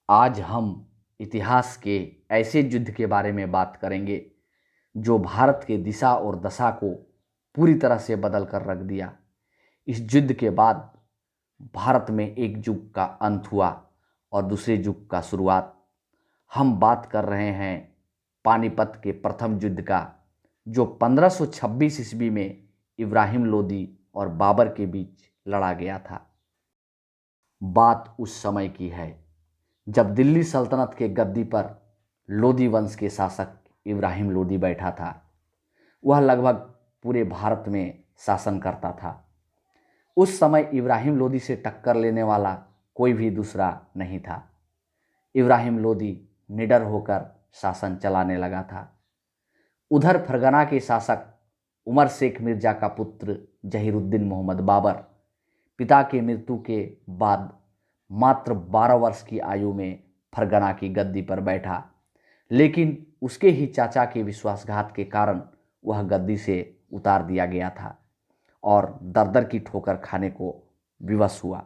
आज हम इतिहास के ऐसे युद्ध के बारे में बात करेंगे जो भारत के दिशा और दशा को पूरी तरह से बदल कर रख दिया। इस युद्ध के बाद भारत में एक युग का अंत हुआ और दूसरे युग का शुरुआत। हम बात कर रहे हैं पानीपत के प्रथम युद्ध का, जो 1526 ईस्वी में इब्राहिम लोदी और बाबर के बीच लड़ा गया था। बात उस समय की है जब दिल्ली सल्तनत के गद्दी पर लोदी वंश के शासक इब्राहिम लोदी बैठा था। वह लगभग पूरे भारत में शासन करता था। उस समय इब्राहिम लोदी से टक्कर लेने वाला कोई भी दूसरा नहीं था। इब्राहिम लोदी निडर होकर शासन चलाने लगा था। उधर फरगना के शासक उमर शेख मिर्जा का पुत्र जहीरुद्दीन मोहम्मद बाबर पिता की मृत्यु के बाद मात्र 12 वर्ष की आयु में फरगना की गद्दी पर बैठा, लेकिन उसके ही चाचा के विश्वासघात के कारण वह गद्दी से उतार दिया गया था और दर की ठोकर खाने को विवश हुआ।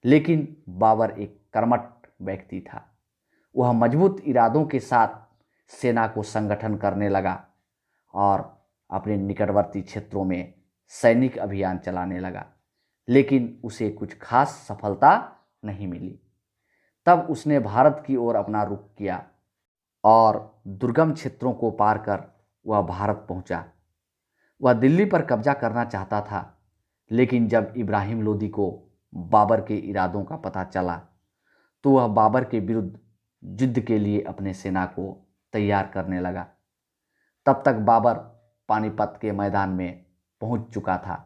लेकिन बाबर एक कर्मठ व्यक्ति था। वह मजबूत इरादों के साथ सेना को संगठन करने लगा और अपने निकटवर्ती क्षेत्रों में सैनिक अभियान चलाने लगा, लेकिन उसे कुछ खास सफलता नहीं मिली। तब उसने भारत की ओर अपना रुख किया और दुर्गम क्षेत्रों को पार कर वह भारत पहुंचा। वह दिल्ली पर कब्जा करना चाहता था, लेकिन जब इब्राहिम लोदी को बाबर के इरादों का पता चला तो वह बाबर के विरुद्ध युद्ध के लिए अपने सेना को तैयार करने लगा। तब तक बाबर पानीपत के मैदान में पहुंच चुका था।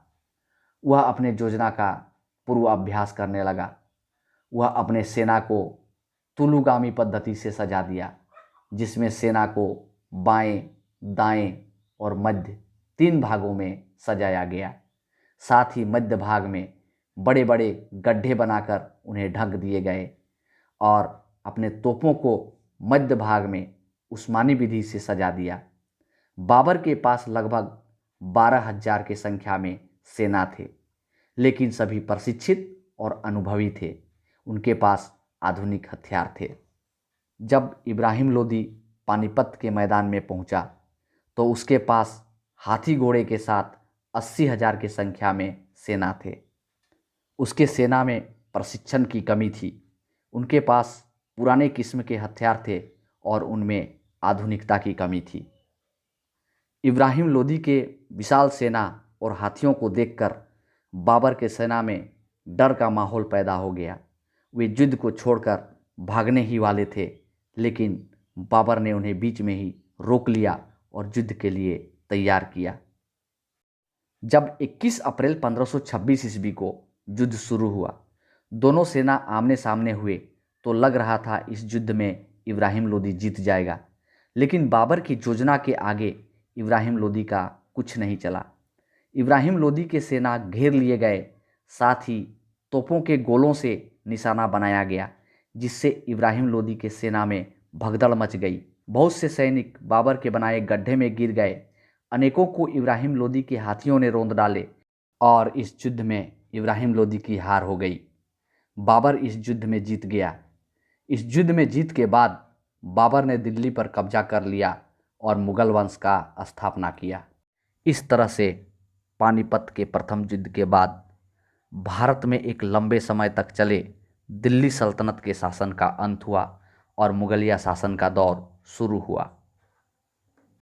वह अपने योजना का पूर्वाभ्यास करने लगा। वह अपने सेना को तुलुगामी पद्धति से सजा दिया, जिसमें सेना को बाएं, दाएं और मध्य 3 भागों में सजाया गया। साथ ही मध्य भाग में बड़े बड़े गड्ढे बनाकर उन्हें ढक दिए गए और अपने तोपों को मध्य भाग में उस्मानी विधि से सजा दिया। बाबर के पास लगभग 12,000 की संख्या में सेना थे, लेकिन सभी प्रशिक्षित और अनुभवी थे। उनके पास आधुनिक हथियार थे। जब इब्राहिम लोदी पानीपत के मैदान में पहुंचा तो उसके पास हाथी घोड़े के साथ 80,000 की संख्या में सेना थे। उसके सेना में प्रशिक्षण की कमी थी। उनके पास पुराने किस्म के हथियार थे और उनमें आधुनिकता की कमी थी। इब्राहिम लोदी के विशाल सेना और हाथियों को देखकर बाबर के सेना में डर का माहौल पैदा हो गया। वे युद्ध को छोड़कर भागने ही वाले थे, लेकिन बाबर ने उन्हें बीच में ही रोक लिया और युद्ध के लिए तैयार किया। जब 21 अप्रैल 1526 ईस्वी को युद्ध शुरू हुआ, दोनों सेना आमने सामने हुए तो लग रहा था इस युद्ध में इब्राहिम लोदी जीत जाएगा। लेकिन बाबर की योजना के आगे इब्राहिम लोदी का कुछ नहीं चला। इब्राहिम लोदी के सेना घेर लिए गए, साथ ही तोपों के गोलों से निशाना बनाया गया, जिससे इब्राहिम लोदी के सेना में भगदड़ मच गई। बहुत से सैनिक बाबर के बनाए गड्ढे में गिर गए। अनेकों को इब्राहिम लोदी के हाथियों ने रौंद डाले और इस युद्ध में इब्राहिम लोदी की हार हो गई। बाबर इस युद्ध में जीत गया। इस युद्ध में जीत के बाद बाबर ने दिल्ली पर कब्जा कर लिया और मुगल वंश का स्थापना किया। इस तरह से पानीपत के प्रथम युद्ध के बाद भारत में एक लंबे समय तक चले दिल्ली सल्तनत के शासन का अंत हुआ और मुगलिया शासन का दौर शुरू हुआ।